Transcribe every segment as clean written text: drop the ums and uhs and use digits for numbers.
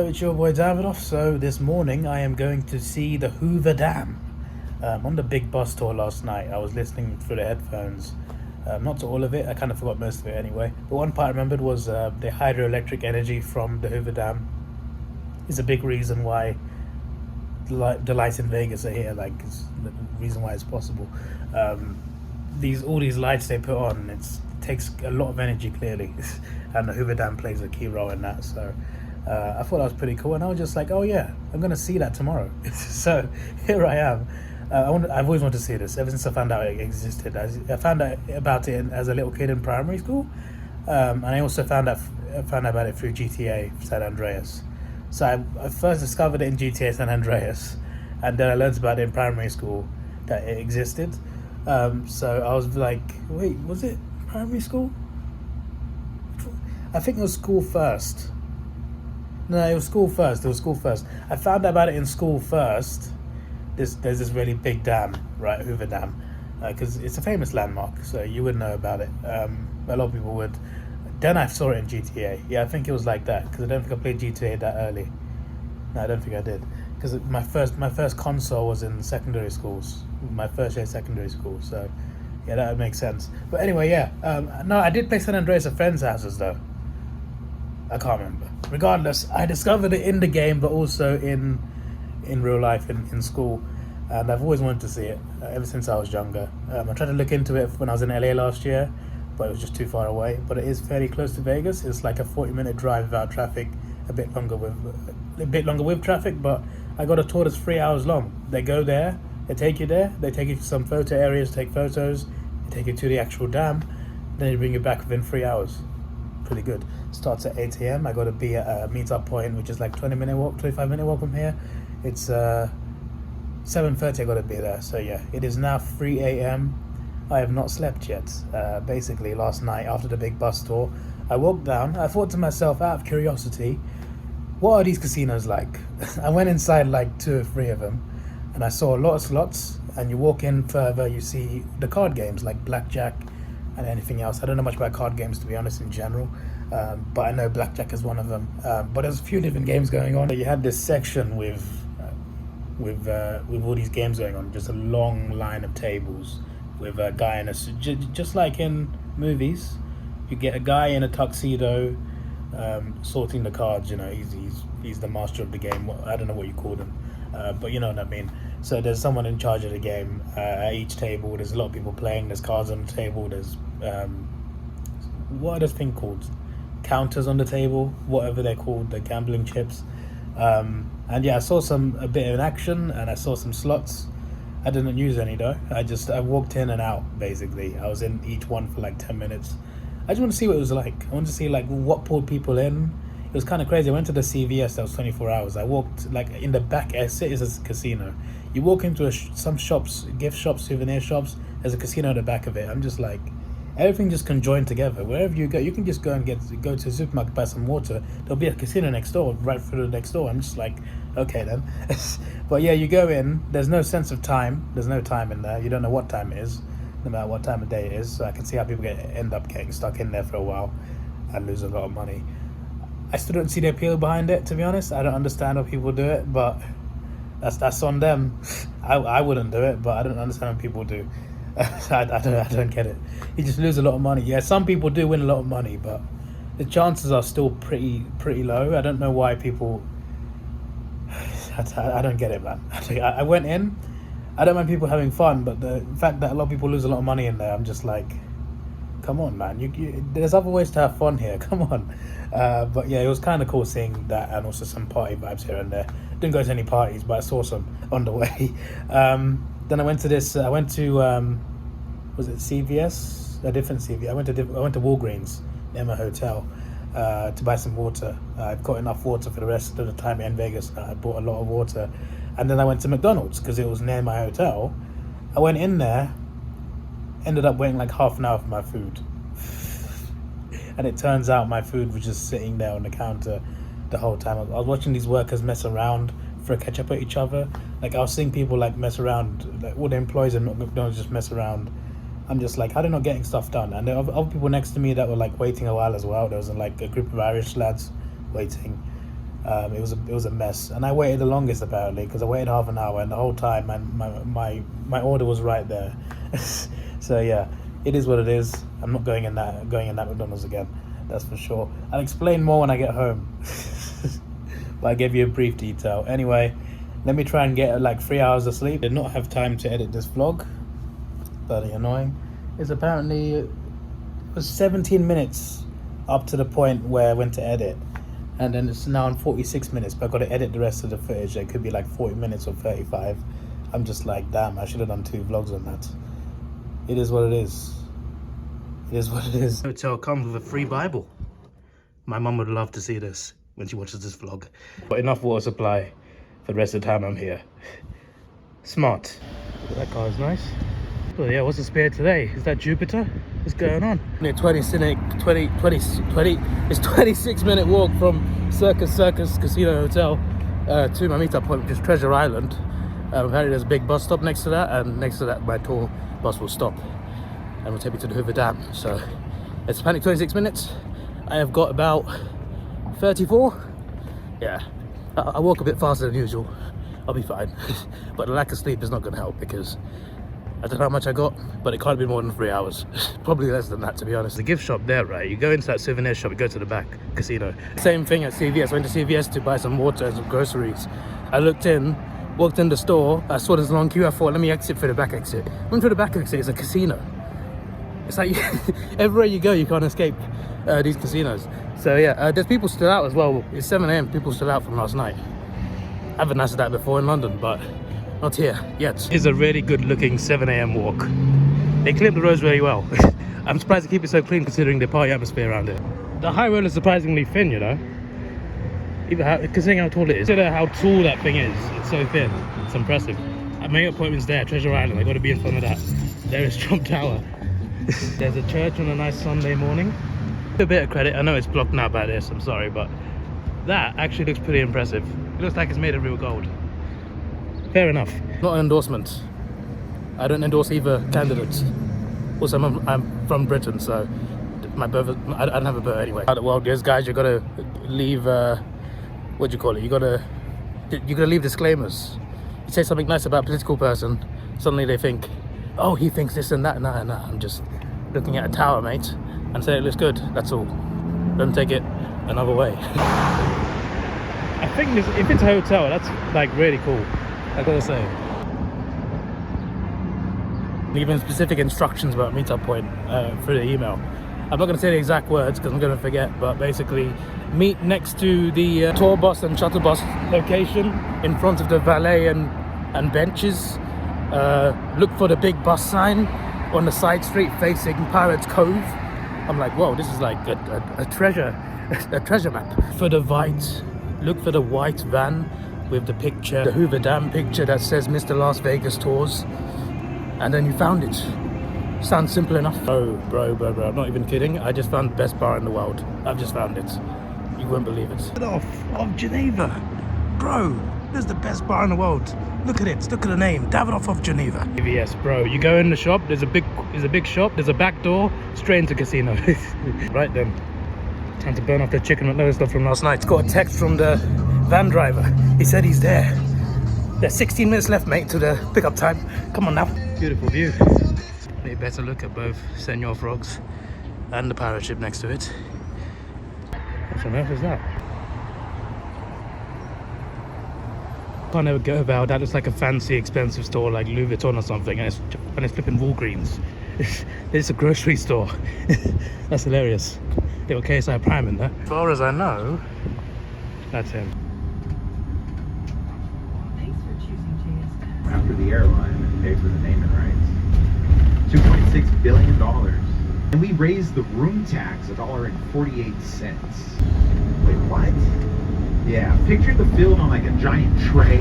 Hello, it's your boy Davidoff. So this morning I am going to see the Hoover Dam. On the big bus tour last night, I was listening through the headphones. Not to all of it, I kind of forgot most of it anyway. But one part I remembered was the hydroelectric energy from the Hoover Dam is a big reason why the lights in Vegas are here. Like, it's the reason why it's possible. All these lights they put on, it takes a lot of energy clearly, and the Hoover Dam plays a key role in that. So I thought that was pretty cool, and I was just like, oh yeah, I'm gonna see that tomorrow. So here I am. I've always wanted to see this ever since I found out it existed. I found out about it as a little kid in primary school, and I also found out about it through GTA San Andreas. So I first discovered it in GTA San Andreas, and then I learned about it in primary school that it existed. So I was like, wait, was it primary school? I think it was school first. No, it was school first. I found out about it in school first. There's this really big dam, right, Hoover Dam, because it's a famous landmark, so you would know about it. A lot of people would. Then I saw it in GTA. Yeah, I think it was like that, because I don't think I played GTA that early. No, I don't think I did, because my first console was in secondary schools, my first year of secondary school. So yeah, that would make sense. But anyway, yeah. No, I did play San Andreas at friends' houses though. I can't remember. Regardless, I discovered it in the game, but also in real life in school, and I've always wanted to see it ever since I was younger. I tried to look into it when I was in LA last year, but it was just too far away. But it is fairly close to Vegas. It's like a 40-minute drive without traffic, a bit longer with traffic. But I got a tour that's 3 hours long. They go there, they take you there, they take you to some photo areas, take photos, they take you to the actual dam, then they bring you back within 3 hours. Pretty good. Starts at 8 a.m. I got to be at a meetup point, which is like 25-minute walk from here. It's 7:30. I got to be there. So yeah, it is now 3 a.m. I have not slept yet. Basically, last night after the big bus tour, I woke down. I thought to myself, out of curiosity, what are these casinos like? I went inside like 2 or 3 of them, and I saw a lot of slots. And you walk in further, you see the card games like blackjack and anything else. I don't know much about card games, to be honest, in general, but I know blackjack is one of them. But there's a few different games going on. You had this section with all these games going on, just a long line of tables with a guy in a just like in movies. You get a guy in a tuxedo sorting the cards. You know, he's the master of the game. I don't know what you call them, but you know what I mean. So there's someone in charge of the game at each table. There's a lot of people playing. There's cards on the table. There's what are those things called? Counters on the table, whatever they're called, the gambling chips. And yeah, I saw a bit of action, and I saw some slots. I didn't use any though. I walked in and out basically. I was in each one for like 10 minutes. I just want to see what it was like. I want to see like what pulled people in. It was kind of crazy. I went to the CVS that was 24 hours. I walked like in the back. It is a casino. You walk into some shops, gift shops, souvenir shops. There's a casino at the back of it. I'm just like, everything just conjoined together. Wherever you go, you can just go to the supermarket, buy some water. There'll be a casino next door, right through the next door. I'm just like, okay then. But yeah, you go in. There's no sense of time. There's no time in there. You don't know what time it is, no matter what time of day it is. So I can see how people end up getting stuck in there for a while and lose a lot of money. I still don't see the appeal behind it, to be honest. I don't understand how people do it, but that's on them. I wouldn't do it, but I don't understand how people do. I don't get it. You just lose a lot of money. Yeah, some people do win a lot of money, but the chances are still pretty low. I don't know why people. I don't get it, man. I went in. I don't mind people having fun, but the fact that a lot of people lose a lot of money in there, I'm just like, come on, man. There's other ways to have fun here. Come on. But yeah, it was kind of cool seeing that, and also some party vibes here and there. Didn't go to any parties, but I saw some on the way. Then I went to was it CVS? A different CVS. I went to Walgreens near my hotel to buy some water. I've got enough water for the rest of the time in Vegas. I bought a lot of water. And then I went to McDonald's because it was near my hotel. I went in there, ended up waiting like half an hour for my food. And it turns out my food was just sitting there on the counter the whole time. I was watching these workers mess around, throw ketchup at each other. Like, I was seeing people like mess around, like all the employees at McDonald's just mess around. I'm just like, how are they not getting stuff done? And there were other people next to me that were like waiting a while as well. There was like a group of Irish lads waiting. It was a mess, and I waited the longest apparently because I waited half an hour, and the whole time my order was right there. So yeah, it is what it is. I'm not going in that McDonald's again, that's for sure. I'll explain more when I get home. But I gave you a brief detail. Anyway, let me try and get like 3 hours of sleep. Did not have time to edit this vlog. Bloody annoying. It's apparently it was 17 minutes up to the point where I went to edit, and then it's now on 46 minutes, but I've got to edit the rest of the footage. It could be like 40 minutes or 35. I'm just like, damn, I should have done 2 vlogs on that. It is what it is. It is what it is. Hotel comes with a free Bible. My mum would love to see this when she watches this vlog. But enough water supply for the rest of the time I'm here. Smart. That car is nice. Well, yeah, what's the spare today? Is that Jupiter? What's going on? It's 26-minute walk from Circus Casino Hotel to my meetup point, which is Treasure Island. Apparently there's a big bus stop next to that, and next to that my tour bus will stop and will take me to the Hoover Dam. So it's apparently 26 minutes. I have got about 34. Yeah, I walk a bit faster than usual. I'll be fine. But the lack of sleep is not going to help, because I don't know how much I got, but it can't be more than 3 hours. Probably less than that, to be honest. The gift shop there, right? You go into that souvenir shop, you go to the back, casino. Same thing at CVS. I went to CVS to buy some water and some groceries. I looked in, walked in the store, I saw this long queue, I thought, let me exit for the back exit. Went through the back exit, it's a casino. It's like, everywhere you go, you can't escape these casinos. So yeah, there's people still out as well. It's 7 AM, people still out from last night. I haven't answered that before in London, but not here yet. It's a really good looking 7 AM walk. They clean the roads very well. I'm surprised they keep it so clean considering the party atmosphere around it. The high road is surprisingly thin, you know. Considering how tall it is. Consider how tall that thing is. It's so thin. It's impressive. I made appointments there, Treasure Island. I got to be in front of that. There is Trump Tower. There's a church on a nice Sunday morning. A bit of credit. I know it's blocked now by this. I'm sorry, but that actually looks pretty impressive. It looks like it's made of real gold. Fair enough. Not an endorsement. I don't endorse either candidates. Also, I'm from Britain, so my birth, I don't have a birth anyway. Well, there's guys, you gotta leave. What do you call it? You gotta leave disclaimers. You say something nice about a political person, suddenly they think, oh, he thinks this and that and that and that. I'm just looking at a tower, mate, and say it looks good. That's all. Don't take it another way. I think if it's a hotel, that's like really cool. I gotta say. Given specific instructions about meetup point through the email. I'm not gonna say the exact words because I'm gonna forget, but basically meet next to the tour bus and shuttle bus location in front of the valet and benches. Look for the big bus sign on the side street facing Pirates Cove. I'm like, whoa, this is like a treasure map. For the white, look for the white van with the picture, the Hoover Dam picture that says Mr. Las Vegas Tours, and then you found it. Sounds simple enough. Bro, I'm not even kidding. I just found the best bar in the world. I've just found it. You won't believe it. Davidoff of Geneva. Bro, this is the best bar in the world. Look at it, look at the name, Davidoff of Geneva. Yes, bro, you go in the shop, there's a big shop, there's a back door, straight into casino. Right then, time to burn off the chicken McNugget stuff from last night. Got a text from the van driver. He said he's there. There's 16 minutes left, mate, to the pickup time. Come on now. Beautiful view. A better look at both Senor Frogs and the pirate ship next to it. What on earth is that? Can't ever go about. That looks like a fancy, expensive store like Louis Vuitton or something, and it's flipping Walgreens. It's a grocery store. That's hilarious. Little KSI Prime in there. As far as I know, that's him. Thanks for choosing JS. After the airline and pay for the naming rights. $2.6 billion. And we raised the room tax $1.48. Wait, what? Yeah, picture the field on like a giant tray.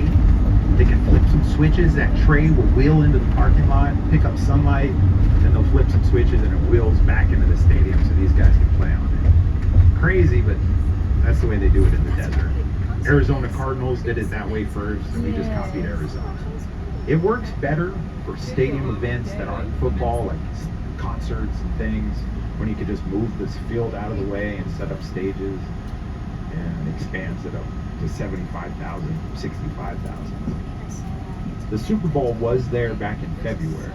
They can flip some switches, that tray will wheel into the parking lot, pick up sunlight, then they'll flip some switches and it wheels back into the stadium so these guys can play on it. Crazy, but that's the way they do it in the desert. Arizona Cardinals did it that way first, and we just copied Arizona. It works better for stadium events that aren't football, like concerts and things, when you could just move this field out of the way and set up stages and expands it up to 75,000, 65,000. The Super Bowl was there back in February.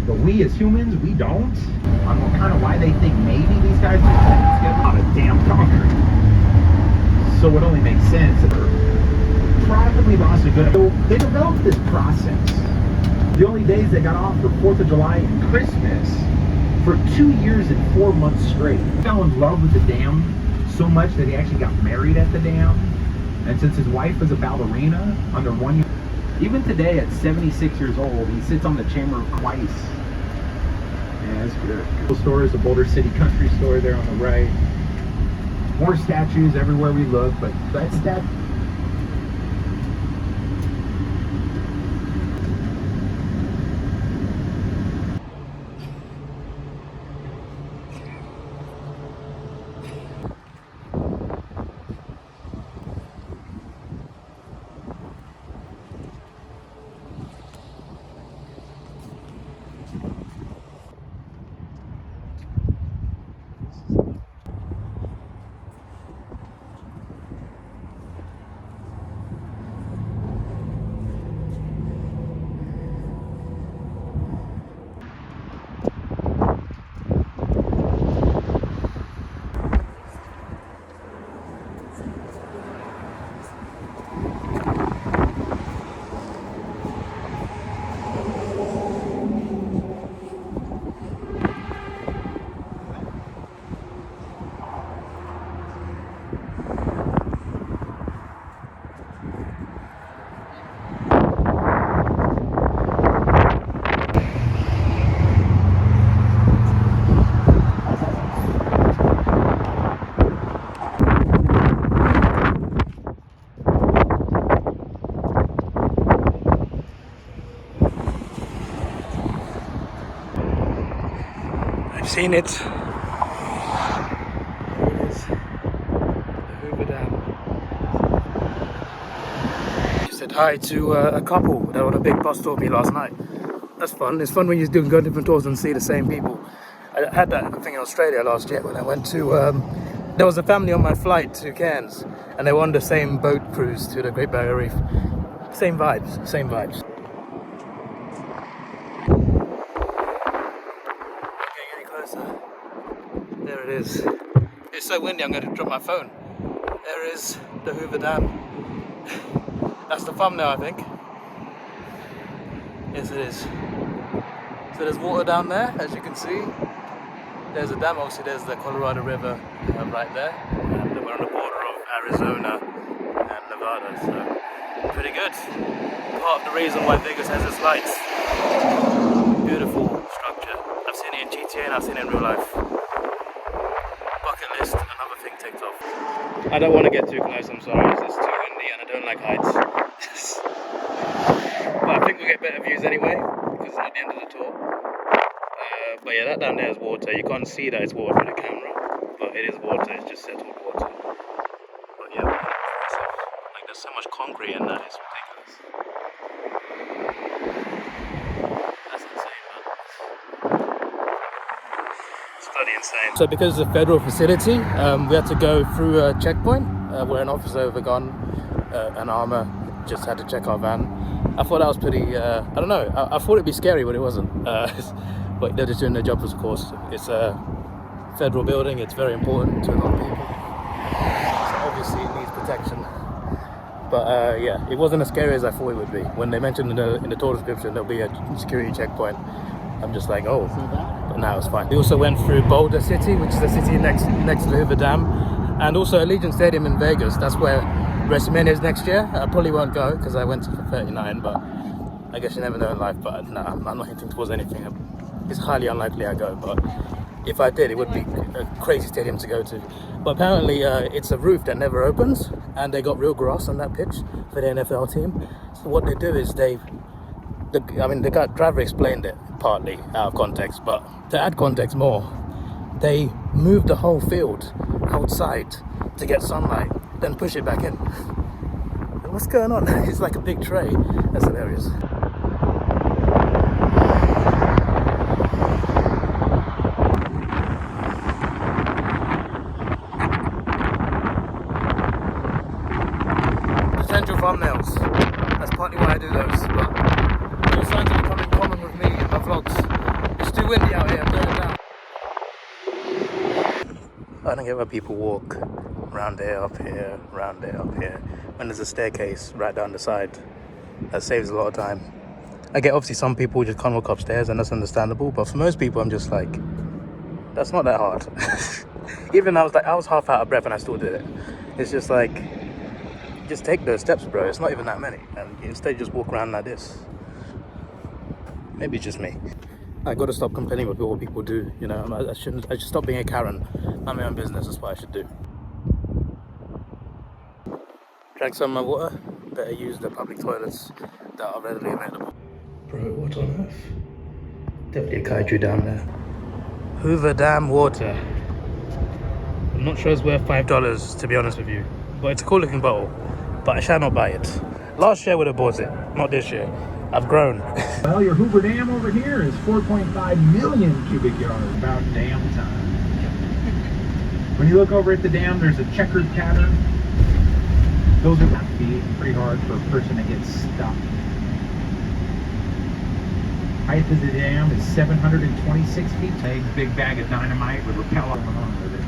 But we as humans, we don't. I don't know kind of why they think maybe these guys just put together on a damn concrete. So it only makes sense that they're probably lost a good. So they developed this process. The only days they got off were 4th of July and Christmas for 2 years and 4 months straight. He fell in love with the dam so much that he actually got married at the dam. And since his wife was a ballerina under 1 year, even today at 76 years old, he sits on the chamber of twice. Yeah, that's good. The store is the Boulder City Country Store there on the right. More statues everywhere we look, but that statue. Seen it. There it is. The Hoover Dam. She said hi to a couple that were on a big bus tour with me last night. That's fun. It's fun when you go different tours and see the same people. I had that thing in Australia last year when I went to. There was a family on my flight to Cairns, and they were on the same boat cruise to the Great Barrier Reef. Same vibes. Same vibes. There it is. It's so windy I'm going to drop my phone. There is the Hoover Dam. That's the thumbnail, I think. Yes, it is. So there's water down there, as you can see. There's a dam, obviously there's the Colorado River right there. And we're on the border of Arizona and Nevada, so pretty good. Part of the reason why Vegas has its lights. Beautiful structure. I've seen it in GTA and I've seen it in real life. Bucket list, another thing ticked off. I don't want to get too close, I'm sorry. It's too windy and I don't like heights. But I think we'll get better views anyway, because it's at the end of the tour. But yeah, that down there is water. You can't see that it's water from the camera, but it is water, it's just settled water. But yeah, really impressive. Like there's so much concrete in that, it's ridiculous. That's insane, man. It's bloody insane. So because it's a federal facility, we had to go through a checkpoint where an officer with a gun, an armor, just had to check our van. I thought that was pretty, I don't know, I thought it'd be scary, but it wasn't. But they're just doing their job, of course. It's a federal building, it's very important to a lot of people. So obviously it needs protection. But yeah, it wasn't as scary as I thought it would be. When they mentioned in the tour description there'll be a security checkpoint, I'm just like, oh, but now it's fine. We also went through Boulder City, which is the city next to the Hoover Dam, and also Allegiant Stadium in Vegas. That's where WrestleMania is next year. I probably won't go because I went for 39, but I guess you never know in life. But no, I'm not hinting towards anything. It's highly unlikely I go, but if I did, it would be a crazy stadium to go to. But apparently it's a roof that never opens, and they got real grass on that pitch for the NFL team. So what they do is the driver explained it partly out of context, but to add context more, they move the whole field outside to get sunlight, then push it back in. What's going on? It's like a big tray. That's hilarious. thumbnails. That's partly why I do those. But it's starting to become in common with me in my vlogs. It's too windy out here. I'm going down. I don't get why people walk round there, up here, round there, up here, when there's a staircase right down the side. That saves a lot of time. I get obviously some people just can't walk upstairs, and that's understandable, but for most people I'm just like, that's not that hard. Even I was half out of breath and I still did it. It's just like, just take those steps, bro. It's not even that many, and instead just walk around like this. Maybe it's just me. I gotta stop complaining with what people do, you know. I should stop being a Karen. I'm my own business, that's what I should do. Drank some of my water, better use the public toilets that are readily available. Bro, what on earth? Definitely a kaiju down there. Hoover Dam water. I'm not sure it's worth $5, to be honest with you. But it's a cool looking bottle. But I shall not buy it. Last year I would have bought it, not this year. I've grown. Well, your Hoover Dam over here is 4.5 million cubic yards. About dam time. When you look over at the dam, there's a checkered pattern. Those are have to be pretty hard for a person to get stuck. Height of the dam is 726 feet. A big bag of dynamite would repel going on with it.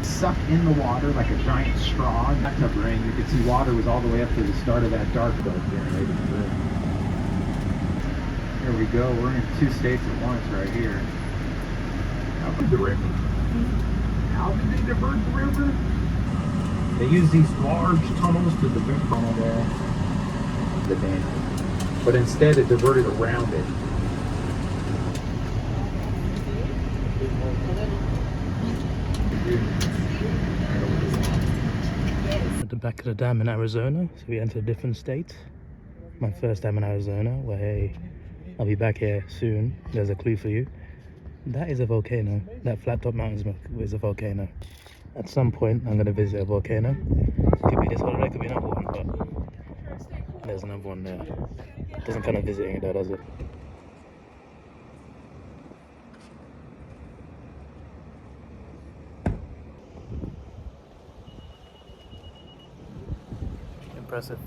Suck in the water like a giant straw. That tough rain, you could see water was all the way up to the start of that dark belt generating through. Here we go. We're in 2 states at once right here. How did the river? How did they divert the river? They use these large tunnels to divert the dam, but instead it diverted around it. At the back of the dam in Arizona, so we entered a different state. My first time in Arizona, where hey, I'll be back here soon. There's a clue for you. That is a volcano. That flat top mountain is a volcano. At some point, I'm going to visit a volcano. Could be this holiday, could be another one, but there's another one there. Doesn't kind of visiting it though, does it? Impressive.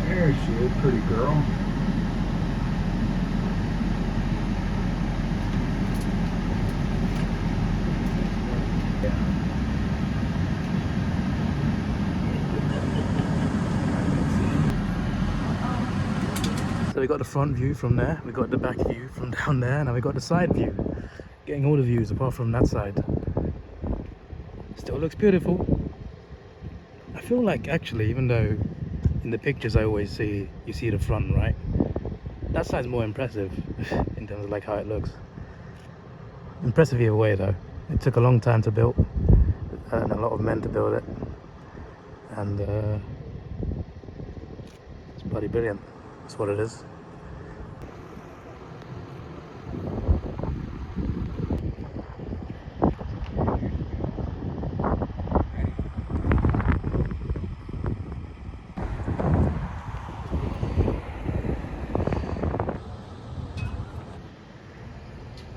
There she is, pretty girl. So we got the front view from there, we got the back view from down there, and now we got the side view. Getting all the views apart from that side. Still looks beautiful. I feel like actually, even though in the pictures I always see, you see the front, right? That side's more impressive in terms of like how it looks. Impressive either way though. It took a long time to build and a lot of men to build it. And it's bloody brilliant. That's what it is.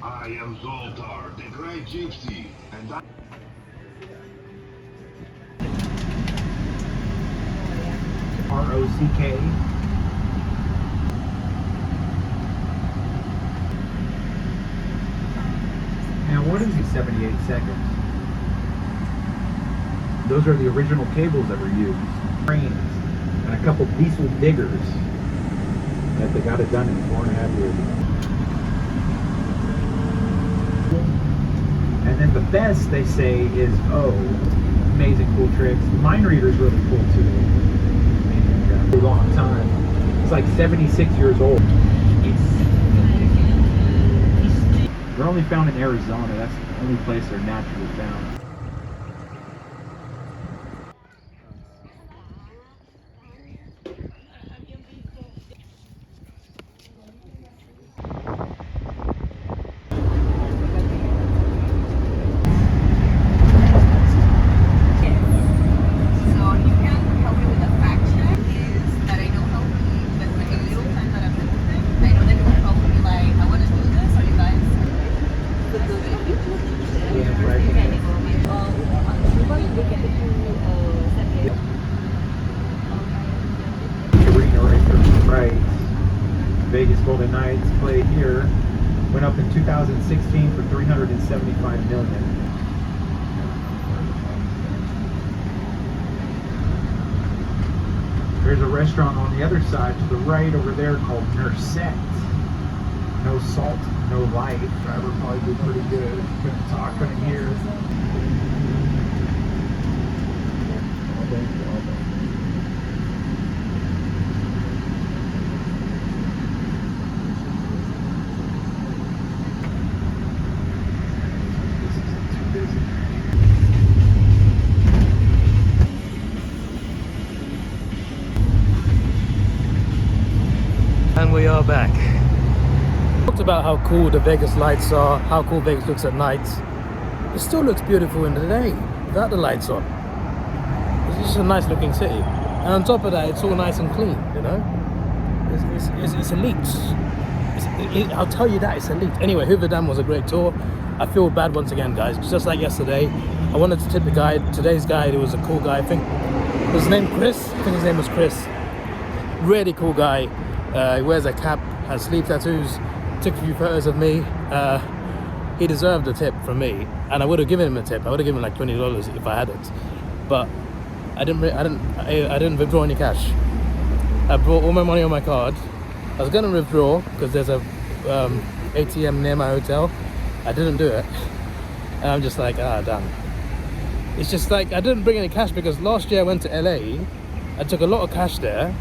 I am Zoltar, the Great Gypsy, and I... R-O-C-K. emergency 78 seconds. Those are the original cables that were used. Cranes and a couple diesel diggers that they got it done in 4.5 years. And then the best, they say, is amazing cool tricks. The mind reader is really cool too. A long time. It's like 76 years old. They're only found in Arizona. That's the only place they're naturally found. Vegas Golden Knights played here, went up in 2016 for $375 million. There's a restaurant on the other side to the right over there called Nursette. No salt, no light. Driver probably did pretty good. Couldn't talk, couldn't hear. And we are back. Talked about how cool the Vegas lights are, how cool Vegas looks at night. It still looks beautiful in the day without the lights on. It's just a nice looking city. And on top of that, it's all nice and clean, you know? It's elite. I'll tell you that, it's elite. Anyway, Hoover Dam was a great tour. I feel bad once again, guys. Just like yesterday, I wanted to tip the guide. Today's guide, he was a cool guy. I think his name Chris. I think his name was Chris. Really cool guy. He wears a cap, has sleeve tattoos, took a few photos of me. He deserved a tip from me, and I would have given him a tip. I would have given him like $20 if I had it, but I didn't withdraw any cash. I brought all my money on my card. I was gonna withdraw because there's a ATM near my hotel. I didn't do it, and I'm just like, damn. It's just like I didn't bring any cash because last year I went to LA. I took a lot of cash there.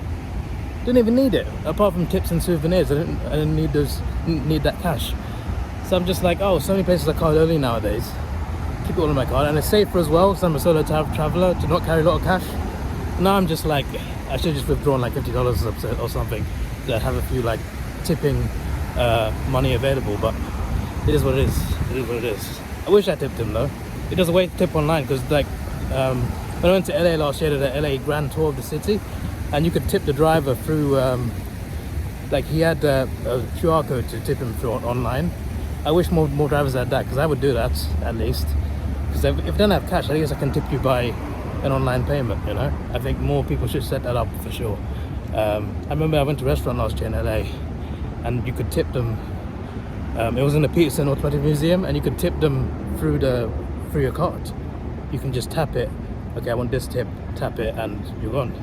Didn't even need it, apart from tips and souvenirs. I didn't need that cash. So I'm just like, so many places are card only nowadays. Keep it all in my card, and it's safer as well. So I'm a solo traveler to not carry a lot of cash. Now I'm just like, I should just withdrawn like $50 or something to have a few like tipping money available. But it is what it is. It is what it is. I wish I tipped him though. It does a way to tip online because like when I went to LA last year, to the LA Grand Tour of the city. And you could tip the driver through, like he had a QR code to tip him through online. I wish more drivers had that, because I would do that at least. Because if I don't have cash, I guess I can tip you by an online payment, you know? I think more people should set that up for sure. I remember I went to a restaurant last year in LA, and you could tip them. It was in the Peterson Automotive Museum, and you could tip them through your card. You can just tap it. Okay, I want this tip, tap it, and you're gone.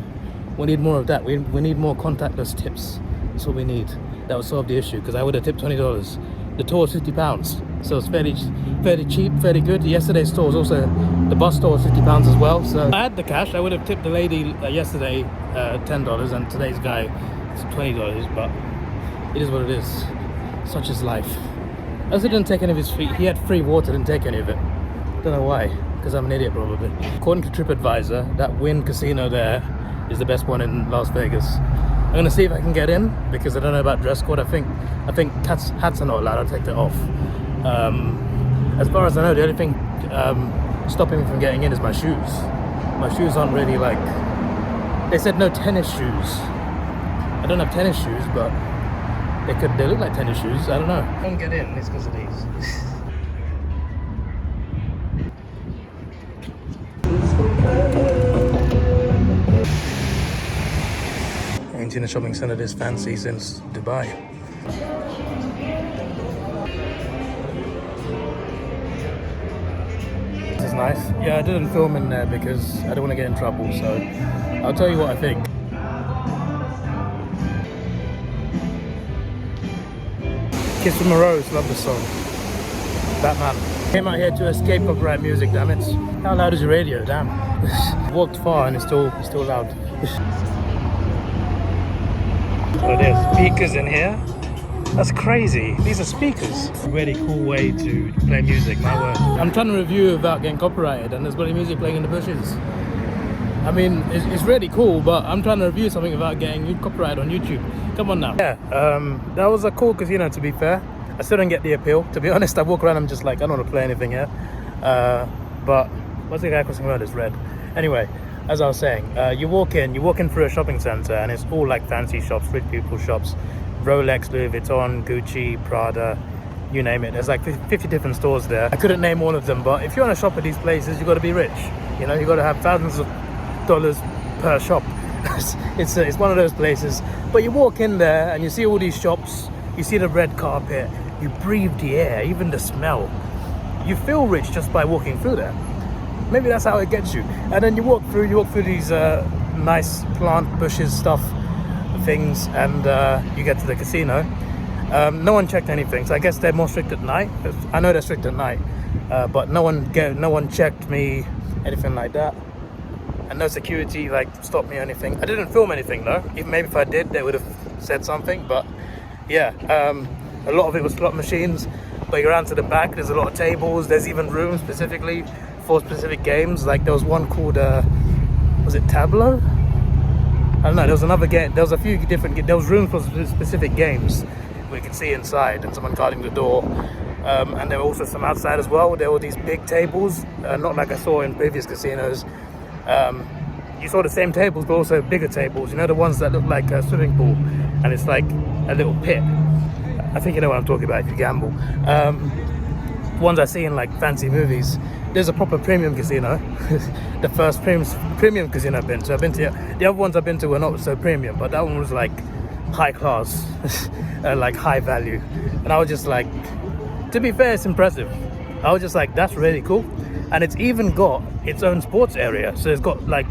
We need more of that. We need more contactless tips. That's what we need. That would solve the issue, because I would have tipped $20. The tour was £50, so it's fairly cheap, fairly good. Yesterday's tour was also, the bus tour was £50 as well. So I had the cash. I would have tipped the lady yesterday $10, and today's guy is $20. But it is what it is. Such is life. I also didn't take any of his free. He had free water. Didn't take any of it. Don't know why. Because I'm an idiot probably. According to TripAdvisor, that Wynn Casino there is the best one in Las Vegas. I'm gonna see if I can get in, because I don't know about dress code. I think hats are not allowed. I'll take that off. As far as I know, the only thing stopping me from getting in is my shoes. My shoes aren't really like. They said no tennis shoes. I don't have tennis shoes, but they look like tennis shoes. I don't know. I can't get in. It's because of these. I ain't seen a shopping centre this fancy since Dubai. nice. Yeah, I didn't film in there because I don't want to get in trouble, so I'll tell you what I think. Kiss from a Rose, love the song. Batman. Came out here to escape copyright music, damn it. How loud is your radio, damn? Walked far and it's still loud. Oh, there's speakers in here. That's crazy. These are speakers. A really cool way to play music, my word. I'm trying to review without getting copyrighted and there's bloody music playing in the bushes. I mean, it's really cool, but I'm trying to review something without getting copyrighted on YouTube. Come on now. Yeah, that was a cool casino, to be fair. I still don't get the appeal. To be honest, I walk around, I'm just like, I don't want to play anything here. But what's the guy crossing the road? It's red. Anyway, as I was saying, you walk in through a shopping center and it's all like fancy shops, rich people shops. Rolex, Louis Vuitton, Gucci, Prada, you name it. There's like 50 different stores there. I couldn't name all of them, but if you want to shop at these places, you got to be rich. You know, you got to have thousands of dollars per shop. It's one of those places. But you walk in there and you see all these shops. You see the red carpet. You breathe the air, even the smell. You feel rich just by walking through there. Maybe that's how it gets you. And then you walk through these nice plant bushes stuff. Things, and you get to the casino. No one checked anything, so I guess they're more strict at night. I know they're strict at night, but no one checked me, anything like that, and no security like stopped me or anything. I didn't film anything though. Even maybe if I did, they would have said something. But yeah, a lot of it was slot machines. But you ran to the back. There's a lot of tables. There's even rooms specifically for specific games. Like there was one called was it Tableau? I don't know, there was another game, there was a few different, there was rooms for specific games we could see inside and someone guarding the door. And there were also some outside as well. There were these big tables, not like I saw in previous casinos. You saw the same tables, but also bigger tables, you know, the ones that look like a swimming pool and it's like a little pit. I think you know what I'm talking about if you gamble. Ones I see in like fancy movies. There's a proper premium casino. The first premium casino I've been to. The other ones I've been to were not so premium, but that one was like high class, like high value. And I was just like, to be fair, it's impressive. I was just like, that's really cool. And it's even got its own sports area. So it's got like,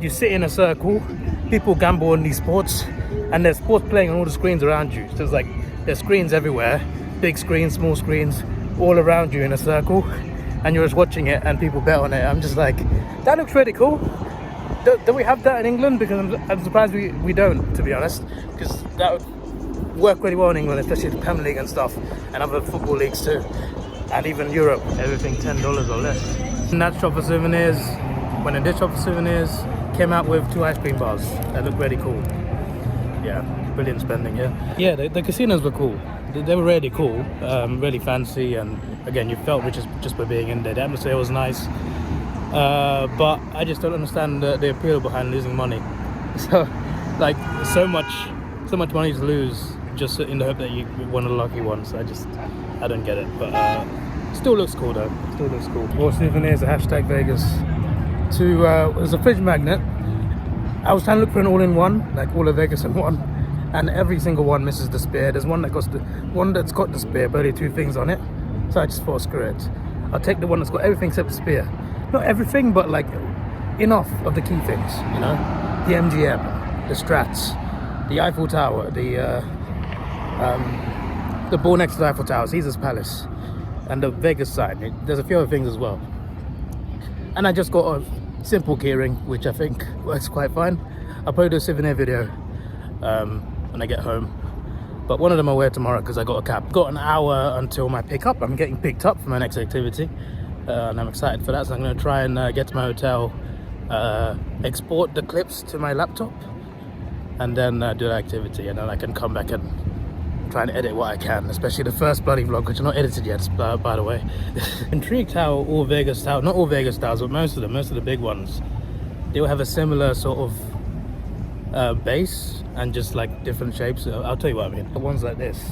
you sit in a circle, people gamble on these sports, and there's sports playing on all the screens around you. So it's like, there's screens everywhere, big screens, small screens, all around you in a circle. And you're just watching it and people bet on it. I'm just like, that looks really cool. Do we have that in England? Because I'm surprised we don't, to be honest. Because that would work really well in England, especially the Premier League and stuff, and other football leagues too. And even Europe, everything $10 or less. And that shop for souvenirs, when I did shop for souvenirs, came out with 2 ice cream bars. That looked really cool. Yeah, brilliant spending, yeah. Yeah, the casinos were cool. They were really cool, really fancy, and again, you felt rich just by being in there. The atmosphere was nice, but I just don't understand the appeal behind losing money. So, like, so much money to lose just in the hope that you won a lucky one. So I don't get it. But still looks cool though. Still looks cool. More souvenirs. # Vegas. There's a fridge magnet. I was trying to look for an all-in-one, like all of Vegas in one. And every single one misses the spear. There's one that's got the spear, but only 2 things on it. So I just thought, screw it. I'll take the one that's got everything except the spear. Not everything, but like enough of the key things, you know? The MGM, the Strats, the Eiffel Tower, the ball next to the Eiffel Tower, Caesar's Palace, and the Vegas sign. There's a few other things as well. And I just got a simple keyring, which I think works quite fine. I'll probably do a souvenir video when I get home, but one of them I'll wear tomorrow because I got a cab. Got an hour until my pickup. I'm getting picked up for my next activity, and I'm excited for that. So I'm going to try and get to my hotel, export the clips to my laptop, and then do the activity, and then I can come back and try and edit what I can, especially the first bloody vlog, which I'm not edited yet, by the way. Intrigued how all Vegas towers, not all Vegas towers, but most of the big ones, they will have a similar sort of base and just like different shapes. I'll tell you what I mean. The ones like this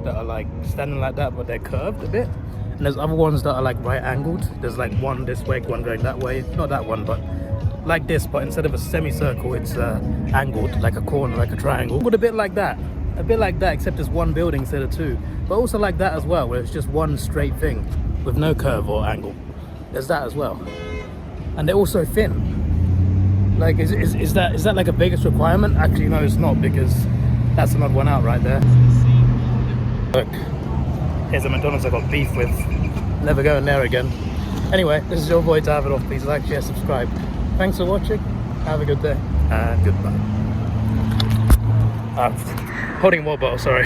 that are like standing like that, but they're curved a bit, and there's other ones that are like right angled. There's like one this way, one going that way. Not that one, but like this, but instead of a semicircle, it's angled like a corner, like a triangle. But a bit like that, except it's one building instead of 2. But also like that as well, where it's just one straight thing with no curve or angle. There's that as well. And they're also thin. Like, is that like a biggest requirement? Actually, no, it's not, because that's another one out right there. Look, here's a McDonald's I got beef with. Never going there again. Anyway, this is your boy Davidoff. Please like, share, subscribe. Thanks for watching. Have a good day and goodbye. Holding a water bottle, sorry.